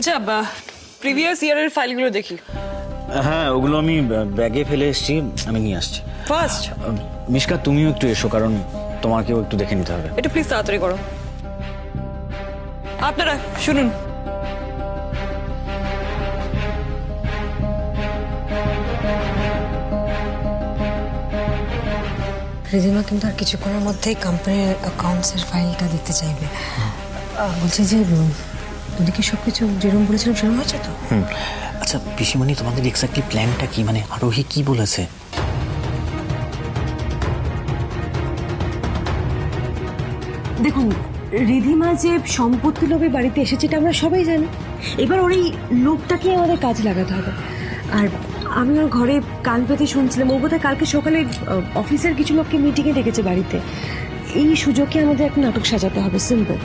আচ্ছা প্রিভিয়াস ইয়ারের ফাইলগুলো দেখি। হ্যাঁ, ওগুলো আমি ব্যাগে ফেলে এসেছি, আমি নিয়ে আসছি। ফার্স্ট মিশকা, তুমিও একটু এসো, কারণ তোমাকেও একটু দেখে নিতে হবে। একটু প্লিজ তাড়াতাড়ি করো। আপনারা শুনুন, রিদিমা কিন্তু আর কিছুক্ষণের মধ্যেই কোম্পানির অ্যাকাউন্টসের ফাইলটা দিতে চাইবে। বলছি যে তুমি কি সবকিছু যেরকম বলেছিলাম সেরকম হয়েছে তো? আচ্ছা পিসিমণি, তোমাদের এক্স্যাক্টলি প্ল্যানটা কি, মানে আরোহী কি বলেছে? দেখুন, রিধিমা যে সম্পত্তি লোভে বাড়িতে এসেছে এটা আমরা সবাই জানি। এবার ওর এই লোকটাকে আমাদের কাজে লাগাতে হবে। আর আমি ওর ঘরে কান পেতে শুনছিলাম, ও বোধহয় কালকে সকালে অফিসের কিছু লোককে মিটিংয়ে ডেকেছে বাড়িতে। এই সুযোগে আমাদের একটা নাটক সাজাতে হবে, সিম্পল।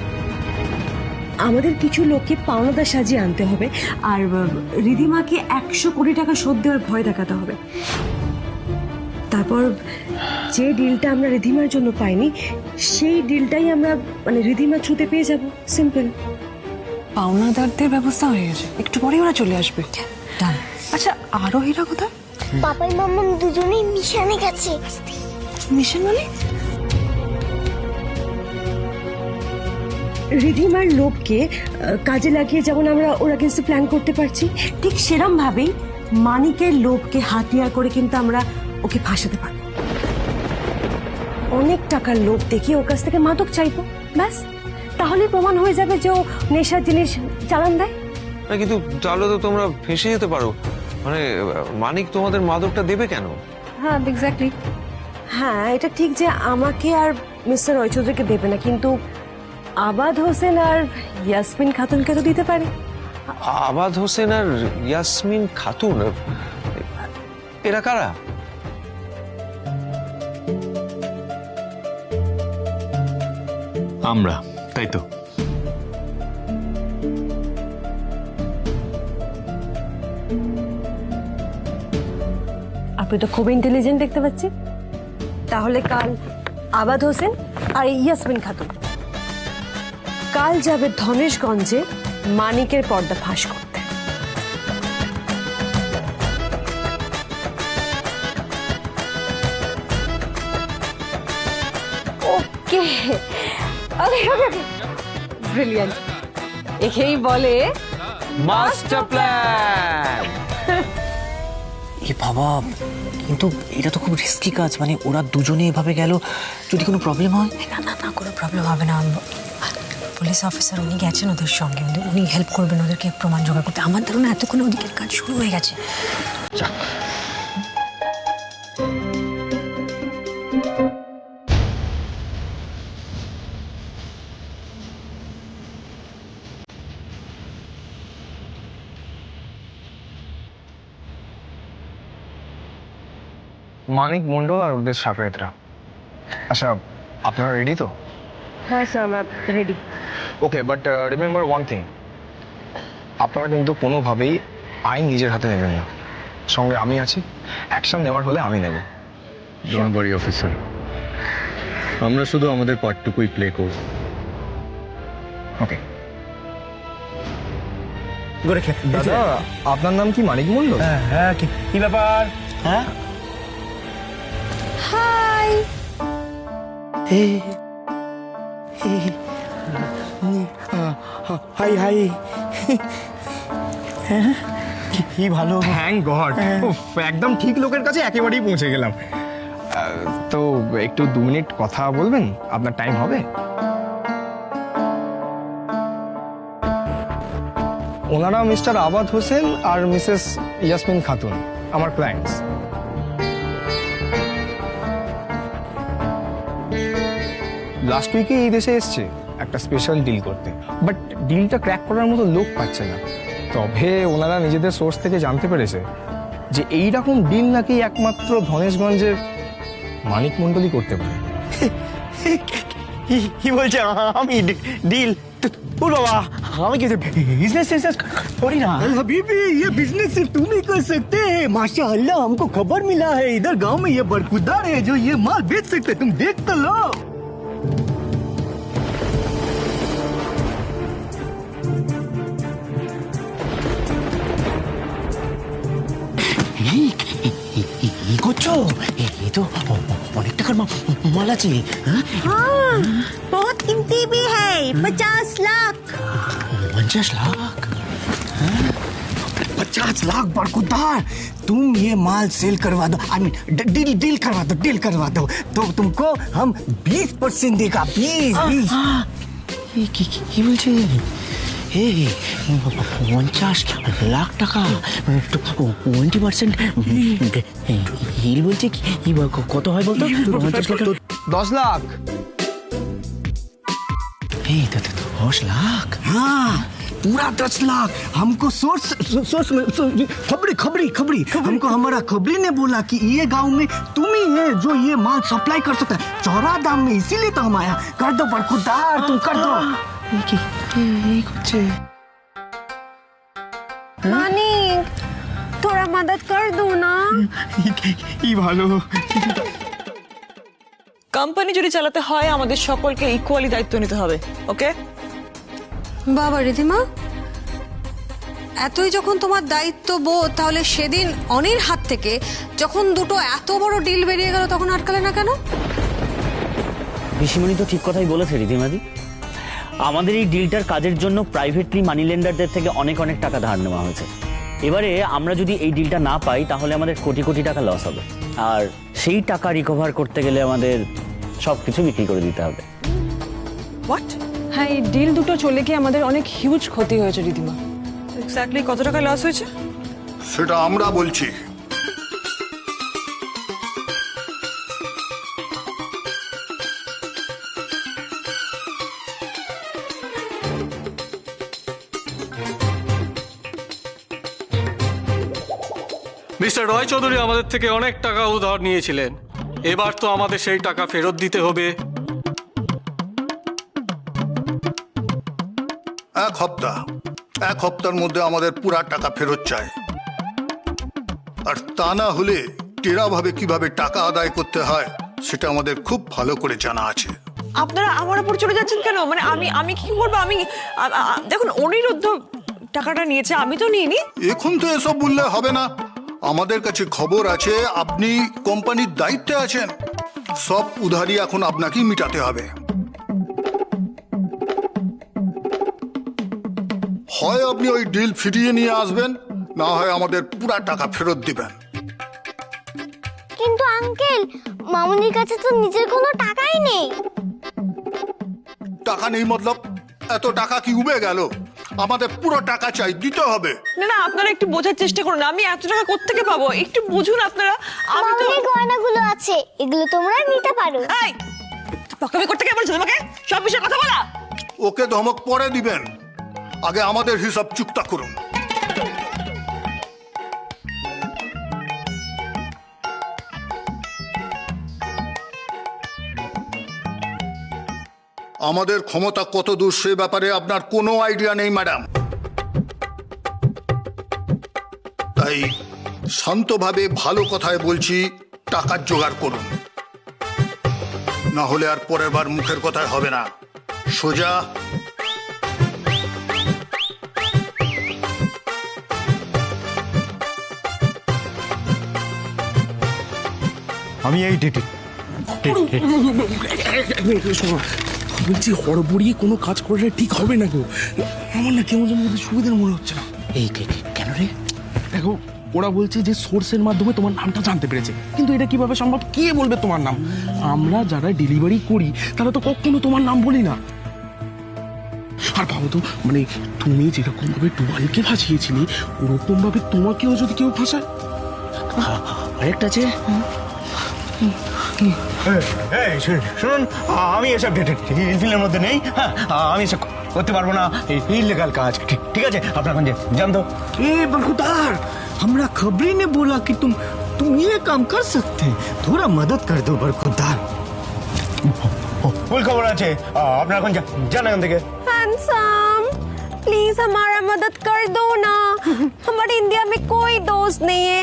আমাদের কিছু লোককে পাওনাদার সাজিয়ে আনতে হবে, আর রিধিমাকে 100 কোটি টাকা শোধ দেওয়ার ভয় দেখাতে হবে। তারপর যে ডিলটা আমরা রিধিমার জন্য পাইনি, সেই ডিলটাই আমরা মানে রিধিমার থ্রুতে পেয়ে যাব, সিম্পল। পাওনাদারদের ব্যবস্থা হয়ে গেছে, একটু পরেই ওরা চলে আসবে। ডান। আচ্ছা আরোহীরা কোথায়? পাপাই মাম্মাম দুজনেই মিশনে গেছে। মিশন মানে? রিধিমার লোভকে কাজে লাগিয়ে যেমন আমরা ওর আগেন্সে প্ল্যান করতে পারছি, ঠিক সেরম ভাবেই মানিকের লোভকে হাতিয়ার করে কিন্তু আমরা ওকে ফাঁসাতে পারবো। অনেক টাকার লোভ দেখিয়ে ওর কাছ থেকে মাদক চাইবো, ব্যাস। তাহলে প্রমাণ হয়ে যাবে যে ও নেশার জিনিস চালান দেয়। কিন্তু তাহলে তো তোমরা ফেঁসে যেতে পারো। মানে মানিক তোমাদের মাদকটা দেবে কেন? হ্যাঁ এক্স্যাক্টলি। হ্যাঁ, এটা ঠিক যে আমাকে আর মিস্টার রয় চৌধুরীকে দেবে না, কিন্তু আবাদ হোসেন আর ইয়াসমিন খাতুনকে তো দিতে পারে। আবাদ হোসেন আর ইয়াসমিন খাতুন, এরা কারা? আমরা, তাই তো? আপনি তো খুব ইন্টেলিজেন্ট দেখতে পাচ্ছি। তাহলে কাল আবাদ হোসেন আর ইয়াসমিন খাতুন কাল যাবে ধনেশগঞ্জে মানিকের পর্দা ফাঁস করতে। ওকে, ব্রিলিয়ান্ট। একেই বলে মাস্টার প্ল্যান। এ বাবা, কিন্তু এটা তো খুব রিস্কি কাজ, মানে ওরা দুজনে এভাবে গেল, যদি কোনো প্রবলেম হয়? না না না, কোনো প্রবলেম হবে না। পুলিশ অফিসার উনি গেছেন ওদের সঙ্গে, উনি হেল্প করবেন ওদেরকে প্রমাণ জোগাড় করতে। আমার ধারণা এতক্ষণে ওদিকের কাজ শুরু হয়ে গেছে। যাক। মানিক মন্ডল আর ওদের সাফায়েতরা। আচ্ছা, আপনারা রেডি তো? হ্যাঁ স্যার, আমরা ready. Okay, but remember one thing, আপনারা কিন্তু কোনোভাবেই আইন নিজের হাতে নেবেন না। সঙ্গে আমি আছি, অ্যাকশন নেওয়ার হলে আমি নেব। ডোন্ট ওয়ারি অফিসার, আমরা শুধু আমাদের পার্টটুকুই প্লে করব। ওকে। দাদা, আপনার নাম কি মানিক মন্ডল? হ্যাঁ, কি ব্যাপার? হ্যাঁ, হাই। High high. কি ভালো। থ্যাংক গড, একদম ঠিক লোকের কাছে একেবারেই পৌঁছে গেলাম। তো একটু 2 মিনিট কথা বলবেন? আপনার টাইম হবে? ওনারা মিস্টার আবাদ হোসেন আর মিসেস ইয়াসমিন খাতুন, আমার ক্লায়েন্টস। লাস্ট উইকে এই দেশে এসছে একটা স্পেশাল ডিল করতে, বাট ডিলটা ক্র্যাক করার মতো লোক পাচ্ছে না। তবে ওনারা নিজেদের সোর্স থেকে জানতে পেরেছে যে এইরকম ডিল নাকি একমাত্র ধনেশগঞ্জের মানিক মন্ডলই করতে পারে। কি বলছে? আমি ডিল? ওর বাবা, আমি কি बिजनेस थोड़ी ना। हबीबी, ये बिजनेस सिर्फ तुम ही कर सकते हैं। माशाअल्लाह, हमको खबर मिला है इधर गांव में ये बरकूदार है जो ये माल बेच सकते हैं। तुम देख तो लो। দেখছো এই তো অনেক টাকার মাল আছে। হ্যাঁ हाँ बहुत कीमती भी है 50 लाख 50 लाख। 50 लाख बरकुदार, तुम ये माल सेल करवा दो, आई मीन डील करवा दो तो तुमको हम 20% देगा। 20 কি বলছে? এই 50 লাখ টাকা 20% হিল বলছে কি কত হয় বলতো? 10 লাখ। এই তো 10 লাখ। हाँ पूरा 10 लाख। हमको सोर्स खबरी हमको हमारा खबरी ने बोला कि ये गांव में तुम ही है जो ये माल सप्लाई कर सकता है चौरा दाम में, इसीलिए तो हम आया। कर दो बरकुदार, तुम कर दो। এই করছে मानिक थोड़ा मदद कर दो ना। কি ভালো। কোম্পানি যদি চালাতে হয় আমাদের সকলকে ইকুয়ালি দায়িত্ব নিতে হবে, ওকে? বাবা রিধিমা, এতই যখন তোমার দায়িত্ব বোধ, তাহলে সেদিন অনির হাত থেকে যখন দুটো এত বড় ডিল বেরিয়ে গেল তখন আটকালে না কেন? পিসিমণি তো ঠিক কথাই বলেছে রিধিমাদি। আমাদের এই ডিলটার কাজের জন্য প্রাইভেটলি মানি লেন্ডারদের থেকে অনেক অনেক টাকা ধার নেওয়া হয়েছে। এবারে আমরা যদি এই ডিলটা না পাই তাহলে আমাদের কোটি কোটি টাকা লস হবে, আর সেই টাকা রিকভার করতে গেলে আমাদের সবকিছু বিক্রি করে দিতে হবে। হোয়াট? হ্যাঁ, এই ডিল দুটো চলে গিয়ে আমাদের অনেক হিউজ ক্ষতি হয়েছে রিধিমা। এক্স্যাক্টলি কত টাকা লস হয়েছে? সেটা আমরা বলছি। মিস্টার রয় চৌধুরী আমাদের থেকে অনেক টাকা উধার নিয়েছিলেন, এবার তো আমাদের সেই টাকা ফেরত দিতে হবে। এক হপ্তার মধ্যে আমাদের পুরা টাকা ফেরত চাই, আর তা না হলে টেরাভাবে কিভাবে টাকা আদায় করতে হয় সেটা আমাদের খুব ভালো করে জানা আছে। আপনারা আমার উপর চলে যাচ্ছেন কেন? মানে আমি কি করবো? দেখুন, অনিরুদ্ধ টাকাটা নিয়েছে, আমি তো নিইনি। এখন তো এসব বললে হবে না, আমাদের কাছে খবর আছে আপনি কোম্পানির দায়িত্বে আছেন, সব উধারি এখন আপনাকেই মিটাতে হবে। হয় আপনি ওই ডিল ফিরিয়ে নিয়ে আসবেন, না হয় আমাদের পুরা টাকা ফেরত দিবেন। কিন্তু আঙ্কেল, মামুনির কাছে তো নিজের কোনো টাকাই নেই। টাকা নেই মতলব? এত টাকা কি উবে গেল? আমাদের পুরো টাকা চাই, দিতে হবে। না, আপনারা একটু বোঝার চেষ্টা করুন, আমি এত টাকা কোত্থেকে পাবো? একটু বুঝুন আপনারা। আমি তো মামুনির গয়নাগুলো আছে, এগুলো তোমরা নিতে পারো। এই পাকামি করতে কে বলছো তোমাকে সব বিষয়ে কথা বলা? ওকে ধমক পরে দিবেন, আগে আমাদের হিসাব চুক্তা করুন। আমাদের ক্ষমতা কত দূর সে ব্যাপারে আপনার কোনো আইডিয়া নেই ম্যাডাম, তাই শান্তভাবে ভালো কথায় বলছি, টাকার জোগাড় করুন, না হলে আর পরের বার মুখের কথায় হবে না। সোজা আমি এই বলছি হড়বড়িয়ে কোনো কাজ করলে ঠিক হবে না গো, আমার না কেমন যেন সুবিধার মনে হচ্ছে না। এই কেন রে? দেখো, ওরা বলছে যে সোর্সের মাধ্যমে তোমার নামটা জানতে পেরেছে, কিন্তু এটা কিভাবে সম্ভব? কে বলবে তোমার নাম? আমরা যারা ডেলিভারি করি তারা তো কখনো তোমার নাম বলি না। আর ভাবো তো, মানে তুমি যেরকম ভাবে টুবালকে ফাঁসিয়েছিলে ওরকম ভাবে তোমাকেও যদি কেউ ফাঁসায়। আরেকটা আছে, শুনুন, আমি এসব ডিলের মধ্যে নেই। হ্যাঁ, আমি এসব করতে পারবো না, ইলিগাল কাজ। ঠিক আছে, আপনার জান দো। ए बरखुदार, हमरा खबरी ने बोला कि तुम ये काम कर सकते हैं, थोड़ा मदद कर दो बरखुदार। ভুল খবর আছে, আপনার এখন জান এখান থেকে। हैंडसम, प्लीज हमारा मदद कर दो ना। हमारे इंडिया में कोई दोस्त नहीं है,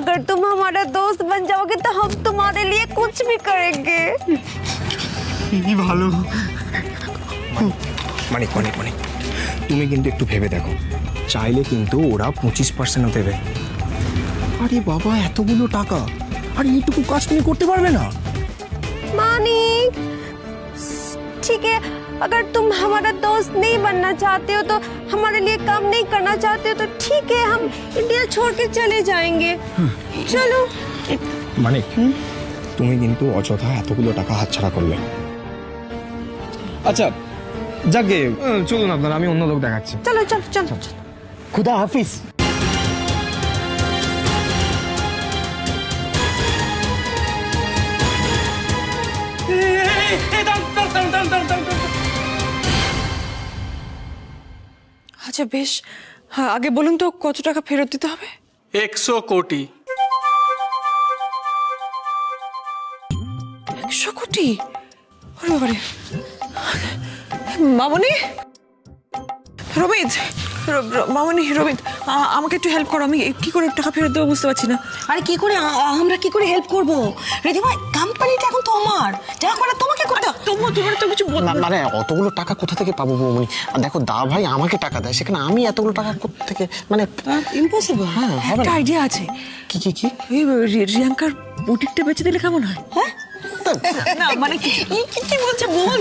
अगर तुम हमारा दोस्त बन जाओगे तो हम तुम्हारे लिए कुछ भी करेंगे। ভালো মানিক, তুমি কিন্তু একটু ভেবে দেখো, চাইলে কিন্তু ওরা 25%ও দেবে। আরে বাবা, এতগুলো টাকা আর এইটুকু কাজ তুমি করতে পারবে না? मानिक ठीक है, अगर तुम हमारा दोस्त नहीं बनना चाहते हो, तो हमारे लिए काम नहीं करना चाहते हो, तो ठीक है, हम इंडिया छोड़ के चले जाएंगे। चलो। মানে তুমি কিন্তু অযথা এতগুলো টাকা হাতছাড়া করলে। আচ্ছা যাকে চলুন আপনারা, আমি অন্য লোক দেখাচ্ছি। চলো চলো চলো চলো। खुदा हाफिज। আচ্ছা বেশ, হ্যাঁ আগে বলুন তো কত টাকা ফেরত দিতে হবে? 100 কোটি। 100 কোটি? ওরে বাবারে। মামনি, রবিত, মামনি, রবিত, আমাকে একটু হেল্প করো। আমি কি করে টাকা ফেরত দেবো বুঝতে পারছি না। আরে কি করে আমরা কি করে হেল্প করব? রিধিমা, কোম্পানিটা এখন তো আমার, যা করে তোমাকে করতে হবে। তোমার তো কিছু বল। মানে অতগুলো টাকা কোথা থেকে পাবো বৌমনি? আর দেখো দা ভাই আমাকে টাকা দেয়, সেখানে আমি এতগুলো টাকা কোথা থেকে, মানে ইম্পসিবল। হ্যাঁ হবে একটা না। আইডিয়া আছে। কি কি কি? এই রিয়াঙ্কার বুটিকটা বেচে দিলে কেমন হয়? হ্যাঁ না মানে কি কি বলছে বল।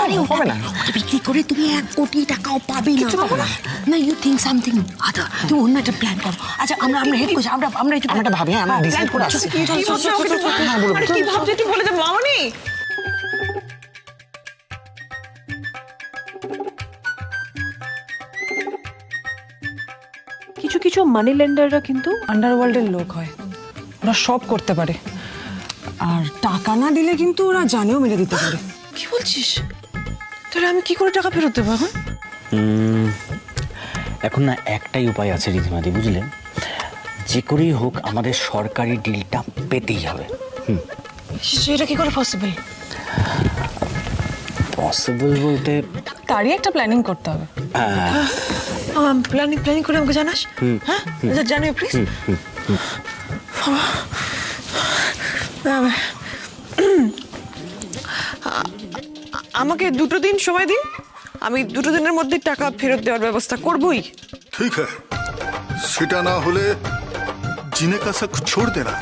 আরে হবে না, বিক্রি করে তুমি 1 কোটি টাকাও পাবে না। না, ইউ থিঙ্ক সামথিং আদার, তুমি অন্য একটা প্ল্যান করো। আচ্ছা আমরা হেড করছি, আমরা একটু আমরা ভাবি, হ্যাঁ আমরা ডিসাইড করে আসছি। হ্যাঁ বলুন। কি ভাবছো একটু বলে দে মামনি। কিছু কিছু মানি লেন্ডাররা কিন্তু আন্ডারওয়ার্ল্ডের লোক হয়, ওরা সব করতে পারে, আর টাকা না দিলে কিন্তু ওরা জানেও মেরে দিতে পারে। কি বলছিস? তাহলে আমি কি করে টাকা ফেরত দেবো এখন? এখন না একটাই উপায় আছে রিধিমাদি, বুঝলেন? যে করেই হোক আমাদের সরকারি ডিলটা পেতেই হবে। সেটা কি করে পসিবল? পসিবল বলতে তারই একটা প্ল্যানিং করতে হবে। প্ল্যানিং করে আমাকে জানাস? হ্যাঁ জানিও প্লিজ। আমাকে 2 দিন সময় দিন, আমি 2 দিনের মধ্যে টাকা ফেরত দেওয়ার ব্যবস্থা করবই। ठीक है, सीटा ना होले जीने का शक छोड़ देना।